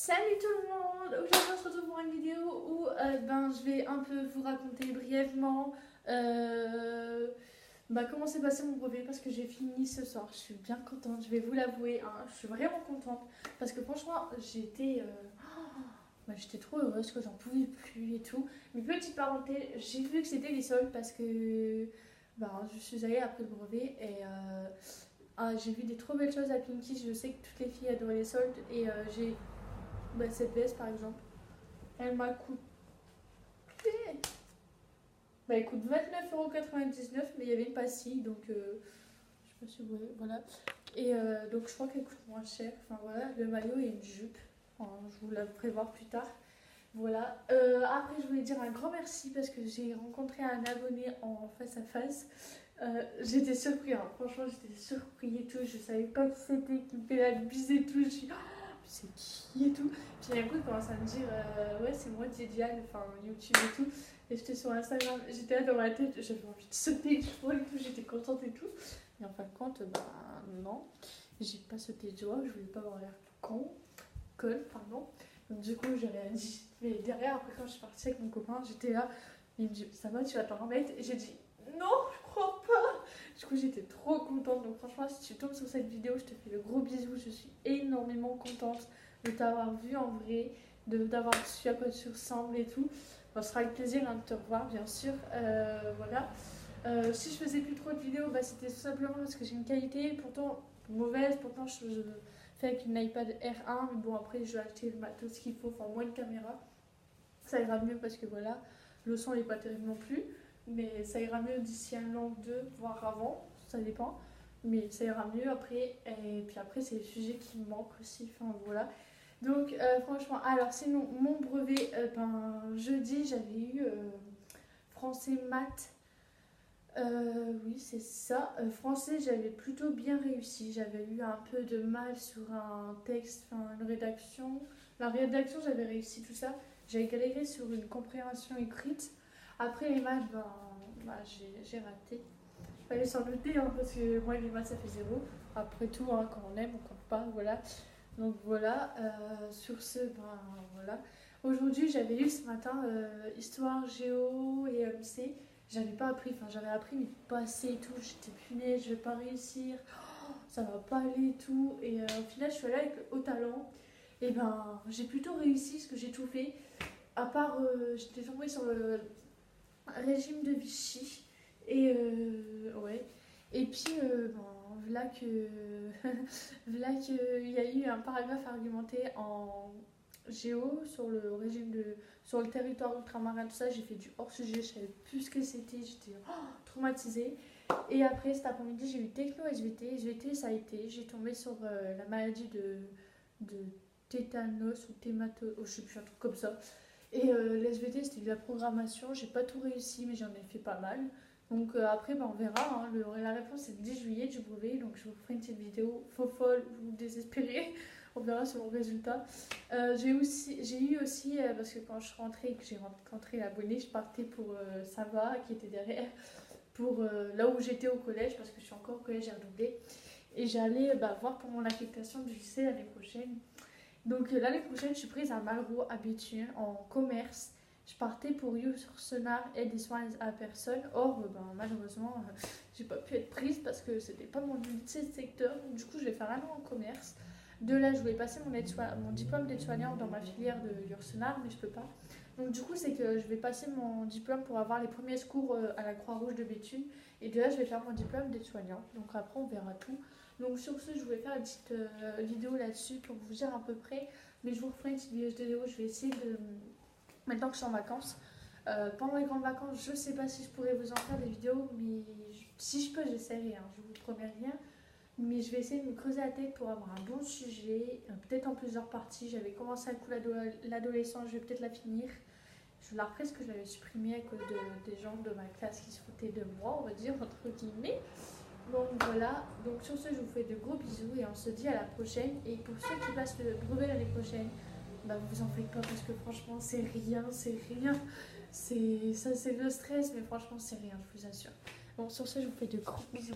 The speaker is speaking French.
Salut tout le monde! Aujourd'hui on se retrouve pour une vidéo où je vais un peu vous raconter brièvement comment s'est passé mon brevet parce que j'ai fini ce soir. Je suis bien contente, je vais vous l'avouer, hein, je suis vraiment contente parce que franchement j'étais trop heureuse que j'en pouvais plus et tout. Mais petite parenthèse, j'ai vu que c'était les soldes parce que je suis allée après le brevet et j'ai vu des trop belles choses à Pinky. Je sais que toutes les filles adoraient les soldes et j'ai cette veste par exemple, elle m'a coûté. Elle coûte 29,99 €, mais il y avait une pastille donc je sais pas si vous voyez, voilà. Et donc je crois qu'elle coûte moins cher. Enfin voilà, le maillot et une jupe. Enfin, je vous la ferai voir plus tard. Voilà. Après, je voulais dire un grand merci parce que j'ai rencontré un abonné en face à face. J'étais surpris, hein. Franchement, j'étais surpris et tout. Je savais pas qui c'était, qui me fait la bise et tout. Je suis c'est qui et tout. Puis d'un coup, il commence à me dire ouais, c'est moi, Didiane, enfin YouTube et tout. Et j'étais sur Instagram, j'étais là dans ma tête, j'avais envie de sauter de joie et tout, j'étais contente et tout. Et en fin de compte, non, j'ai pas sauté de joie, je voulais pas avoir l'air conne, pardon. Donc du coup, j'ai rien dit. Mais derrière, après, quand je suis partie avec mon copain, j'étais là, il me dit ça va, tu vas t'en remettre. Et j'ai dit non, je crois pas. Du coup, j'étais trop contente. Donc franchement, si tu tombes sur cette vidéo, je te fais le gros bisou. Je suis énormément contente de t'avoir vu en vrai, d'avoir su à quoi tu ressembles et tout. Ce sera avec plaisir de te revoir, bien sûr. Voilà. Si je faisais plus trop de vidéos, c'était tout simplement parce que j'ai une qualité pourtant mauvaise. Pourtant, je fais avec une iPad R1. Mais bon, après, je vais acheter le matos qu'il faut, enfin, moins de caméra. Ça ira mieux parce que voilà, le son n'est pas terrible non plus. Mais ça ira mieux d'ici un an ou deux, voire avant. Ça dépend. Mais ça ira mieux après. Et puis après, c'est les sujets qui me manquent aussi. Enfin, voilà. Donc franchement, alors sinon mon brevet, jeudi j'avais eu français maths, oui c'est ça, français j'avais plutôt bien réussi, j'avais eu un peu de mal sur un texte, enfin une rédaction, la rédaction j'avais réussi tout ça, j'avais galéré sur une compréhension écrite, après les maths j'ai raté, fallait s'en noter hein, parce que moi les maths ça fait zéro, après tout hein, quand on aime on compte pas, voilà. Donc voilà, sur ce, voilà. Aujourd'hui, j'avais eu ce matin histoire, géo et MC. J'avais pas appris, enfin j'avais appris, mais pas assez et tout. J'étais punaise, je vais pas réussir, ça va pas aller et tout. Et au final, je suis allée avec le haut talent. Et j'ai plutôt réussi ce que j'ai tout fait. À part, j'étais tombée sur le régime de Vichy. Et ouais. Et puis, voilà que voilà qu'il y a eu un paragraphe argumenté en géo sur le régime sur le territoire ultramarin, tout ça. J'ai fait du hors-sujet, je savais plus ce que c'était, j'étais traumatisée. Et après, cet après-midi, j'ai eu techno SVT. SVT, ça a été, j'ai tombé sur la maladie de tétanos ou je sais plus, un truc comme ça. Et l'SVT, c'était de la programmation. J'ai pas tout réussi, mais j'en ai fait pas mal. Donc après, on verra. Hein. La réponse, c'est le 10 juillet du brevet. Donc je vous ferai une petite vidéo faux folle ou désespérée. On verra sur mon résultat. J'ai eu aussi, parce que quand je suis rentrée et que j'ai rencontré l'abonné, je partais pour Sava, qui était derrière, pour là où j'étais au collège, parce que je suis encore au collège, j'ai redoublé. Et j'allais voir pour mon affectation du lycée l'année prochaine. Donc l'année prochaine, je suis prise à Malraux, à Béthune, en commerce. Je partais pour Yourcenar et des soins à personne. Or, malheureusement, j'ai pas pu être prise parce que c'était pas mon secteur. Du coup, je vais faire un an en commerce. De là, je voulais passer mon diplôme d'aide-soignant dans ma filière de Yourcenar, mais je peux pas. Donc du coup, c'est que je vais passer mon diplôme pour avoir les premiers secours à la Croix-Rouge de Béthune. Et de là, je vais faire mon diplôme d'aide-soignant. Donc après, on verra tout. Donc sur ce, je voulais faire une petite vidéo là-dessus pour vous dire à peu près. Mais je vous referai une petite vidéo. Je vais essayer de... Maintenant que je suis en vacances, pendant les grandes vacances, je sais pas si je pourrais vous en faire des vidéos. Mais si je peux, j'essaierai. Hein, je vous promets rien. Mais je vais essayer de me creuser la tête pour avoir un bon sujet. Peut-être en plusieurs parties. J'avais commencé à coup l'adolescence. Je vais peut-être la finir. Je la referai parce que je l'avais supprimée à cause des gens de ma classe qui se foutaient de moi, on va dire, entre guillemets. Donc voilà, donc sur ce je vous fais de gros bisous et on se dit à la prochaine. Et pour ceux qui passent le brevet l'année prochaine, vous en faites pas parce que franchement c'est rien. C'est le stress mais franchement c'est rien, je vous assure. Bon sur ce je vous fais de gros bisous.